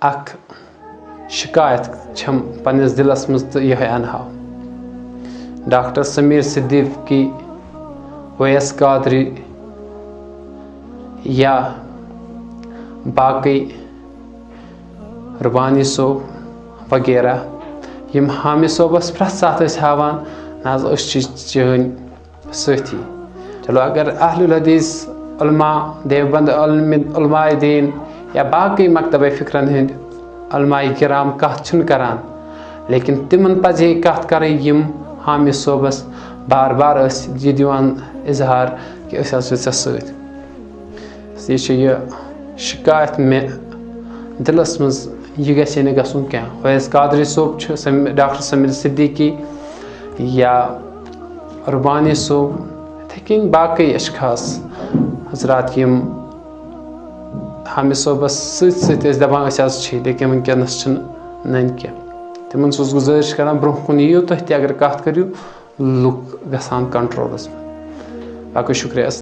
اکھ شکایت چھم پنس دلس مز تو یہ انہا ڈاکٹر سمیر صدیقی ویس قادری یا باقی ربانی صوب وغیرہ یم حامد صوبس پرٛٮ۪تھ ساتہٕ ٲسۍ ہاوان نہ حظ أسۍ چھِ چٲنۍ سٲتھی. چلو اگر اہل الحدیث علماء دیوبند علماء دین یا باقی مکتبہ فکرن ہند علماء کرام کتھ چھن کران لیکن تمن پزِ کتھ کرٕنۍ یم حامد صوبس بار بار ٲسۍ یہِ دِوان اظہار کہ أسۍ حظ چھِ ژےٚ سۭتۍ. یہ چھِ یہِ شکایت مےٚ دلس منٛز یہ گژھِ نہٕ گژھُن کینٛہہ. ویس قادری صوب چھُ ڈاکٹر سمیر صدیقی یا ربانی صوب یِتھے کٔنۍ باقی اشخاص حضرات یم حامد صوبس سۭتۍ سۭتۍ ٲسۍ دپان أسۍ حظ چھِ لیکن ونکیٚنس چھِنہٕ ننہِ کینٛہہ. تمن چھُس گزٲرش کران برونٛہہ کُن یِیِو تُہۍ تہِ اگر کتھ کٔرِو لُکھ گژھان کنٹرولس منٛز. باقٕے شُکریہ.